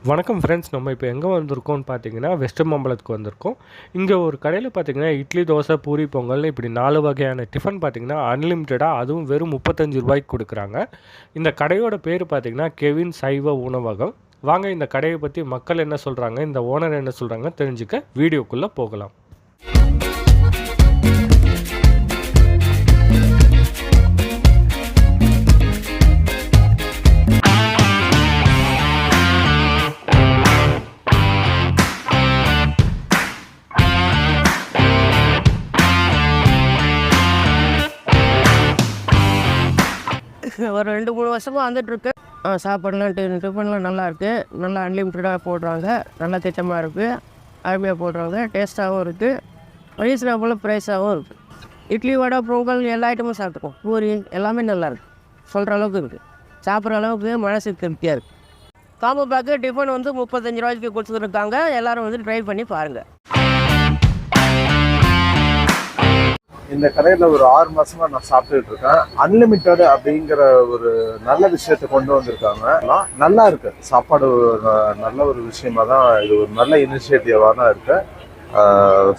வணக்கம் ஃப்ரெண்ட்ஸ். நம்ம இப்போ எங்கே வந்திருக்கோம்னு பார்த்தீங்கன்னா வெஸ்ட் மாம்பலத்துக்கு வந்திருக்கோம். இங்கே ஒரு கடையில் பார்த்தீங்கன்னா இட்லி, தோசை, பூரி, பொங்கல்னு இப்படி 4 வகையான டிஃபன் பார்த்தீங்கன்னா அன்லிமிட்டடாக, அதுவும் வெறும் 35 ரூபாய்க்கு கொடுக்குறாங்க. இந்த கடையோட பேர் பார்த்தீங்கன்னா கெவின் சைவ உணவகம். வாங்க இந்த கடையை பற்றி மக்கள் என்ன சொல்கிறாங்க, இந்த ஓனர் என்ன சொல்கிறாங்க தெரிஞ்சுக்க வீடியோக்குள்ளே போகலாம். ஒரு 2-3 வருஷமாக வந்துட்டுருக்கு. சாப்பாடுலாம் டிஃபன்லாம் நல்லாயிருக்கு. நல்லா அன்லிமிட்டடாக போடுறாங்க. நல்லா திட்டமாக இருக்குது. அருமையாக போடுறாங்க. டேஸ்ட்டாகவும் இருக்குது. ரீசனபிள் ப்ரைஸாகவும் இருக்குது. இட்லி, வடை, பொங்கல் எல்லா ஐட்டமும் சாப்பிட்டுக்கோம். பூரி எல்லாமே நல்லாயிருக்கு. சொல்கிற அளவுக்கு இருக்குது. சாப்பிட்ற அளவுக்கு மனசுக்கு திருப்தியாக இருக்குது. காம்போ பேக்கு டிஃபன் வந்து 35 ரூபாய்க்கு கொடுத்துருக்காங்க. எல்லோரும் வந்து ட்ரை பண்ணி பாருங்கள். இந்த கடையில் ஒரு 6 மாசமா நான் சாப்பிட்டுட்டு இருக்கேன். அன்லிமிட்டட் அப்படிங்கிற ஒரு நல்ல விஷயத்தை கொண்டு வந்திருக்காங்க. நல்லா இருக்கு சாப்பாடு. நல்ல ஒரு விஷயமா தான் இது, ஒரு நல்ல இனிஷியேட்டிவா தான் இருக்கு.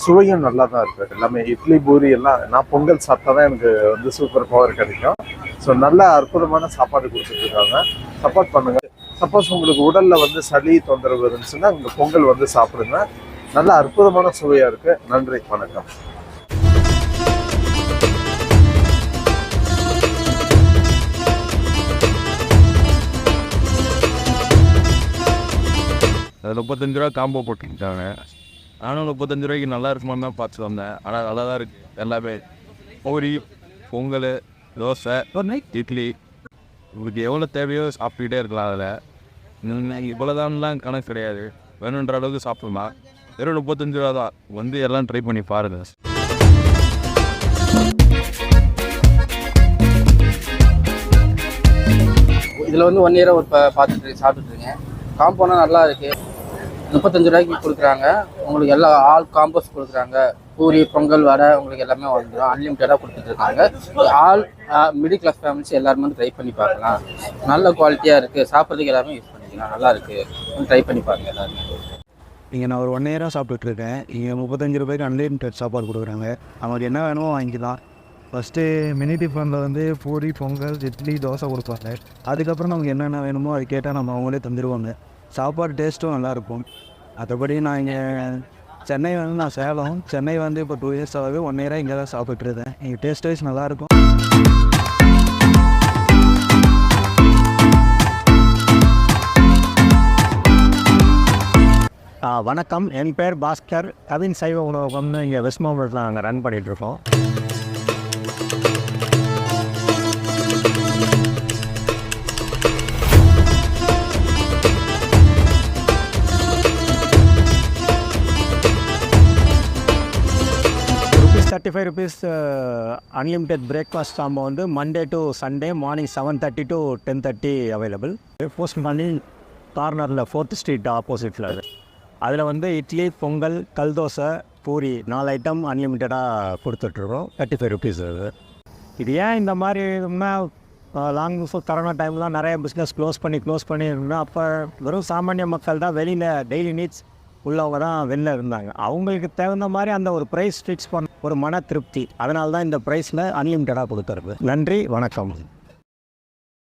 சுவையும் நல்லா தான் இருக்கு. எல்லாமே இட்லி, பூரி எல்லாம் நான் பொங்கல் சாப்பிட்டா தான் எனக்கு வந்து சூப்பர் பவர் கிடைக்கும். ஸோ நல்ல அற்புதமான சாப்பாடு கொடுத்துட்டு இருக்காங்க. சப்போர்ட் பண்ணுங்க. சப்போஸ் உங்களுக்கு உடல்ல வந்து சளி தொந்தரவு இருந்துச்சுன்னா இந்த பொங்கல் வந்து சாப்பிடுங்க. நல்ல அற்புதமான சுவையா இருக்கு. நன்றி, வணக்கம். அது 35 ரூபா காம்போ போட்டுக்கிட்டாங்க. நானும் 35 ரூபாய்க்கு நல்லா இருக்குமான்னு தான் பார்த்துட்டு வந்தேன். ஆனால் நல்லா தான் இருக்குது. எல்லாமே பூரி, பொங்கல், தோசை, இட்லி உங்களுக்கு எவ்வளோ தேவையோ சாப்பிட்டுக்கிட்டே இருக்கலாம். அதில் இவ்வளோதான்லாம் கணக்கு கிடையாது. வேணுன்ற அளவுக்கு சாப்பிடலாம். வெறும் 35 ரூபா தான். வந்து எல்லாம் ட்ரை பண்ணி பாருங்கள். இதில் வந்து 1 இயராக ஒரு சாப்பிட்டுருக்கேன். காம்போனா நல்லா இருக்குது. 35 ரூபாய்க்கு கொடுக்குறாங்க. உங்களுக்கு எல்லா ஆல் காம்போஸ் கொடுக்குறாங்க. பூரி, பொங்கல், வடை உங்களுக்கு எல்லாமே வந்துடும். அன்லிமிட்டடாக கொடுத்துட்ருக்காங்க. ஆல் மிடில் கிளாஸ் ஃபேமிலிஸ் எல்லாருமே வந்து ட்ரை பண்ணி பார்க்கலாம். நல்ல குவாலிட்டியாக இருக்குது. சாப்பிட்றதுக்கு எல்லாமே யூஸ் பண்ணிக்கலாம். நல்லா இருக்குது. ட்ரை பண்ணி பாருங்கள் எல்லாருமே. இங்கே நான் ஒரு 1 இயராக சாப்பிட்டுட்ருக்கேன். இங்கே 35 ரூபாய்க்கு அன்லிமிட்டட் சாப்பாடு கொடுக்குறாங்க. அவங்களுக்கு என்ன வேணுமோ வாங்கிக்கலாம். ஃபஸ்ட்டு மினி டிஃபனில் வந்து பூரி, பொங்கல், இட்லி, தோசை கொடுப்பாங்க. அதுக்கப்புறம் நமக்கு என்னென்ன வேணுமோ அது கேட்டால் நம்ம அவங்களே தந்துடுவாங்க. சாப்பாடு டேஸ்ட்டும் நல்லாயிருக்கும். மற்றபடி நான் இங்கே சென்னை வந்து நான் சேலம். சென்னை வந்து இப்போ 2 இயர்ஸாகவே 1 இயராக இங்கே தான் சாப்பிட்டுருந்தேன். இங்கே டேஸ்ட் வைஸ் நல்லாயிருக்கும். வணக்கம், என் பேர் பாஸ்கர். கவின் சைவ உணவகம்னு இங்கே வெஸ்ட் மாம்பலத்தில் நாங்கள் ரன் பண்ணிகிட்ருக்கோம். ₹35 அன்லிமிட்டெட் பிரேக்ஃபாஸ்ட் காம்போ வந்து Monday to Sunday morning 7:30 to 10:30 available. Post பண்ணி கார்னரில் 4th ஸ்ட்ரீட் ஆப்போசிட்டில் அது. அதில் வந்து இட்லி, பொங்கல், கல் தோசை, பூரி 4 ஐட்டம் அன்லிமிட்டடாக கொடுத்துட்ருக்கோம். ₹35 அது. இது ஏன் இந்த மாதிரி லாங் கரோனா டைம்லாம் நிறைய பிஸ்னஸ் க்ளோஸ் பண்ணி இருந்தால் அப்போ வெறும் சாமானிய மக்கள் தான் வெளியில் டெய்லி நீட்ஸ் உள்ளவங்க தான் வெளில இருந்தாங்க. அவங்களுக்கு தகுந்த மாதிரி அந்த ஒரு ப்ரைஸ் ஃபிக்ஸ் பண்ண ஒரு மன திருப்தி. அதனால தான் இந்த ப்ரைஸில் அன்லிமிட்டடாக கொடுத்துருக்கு. நன்றி, வணக்கம்.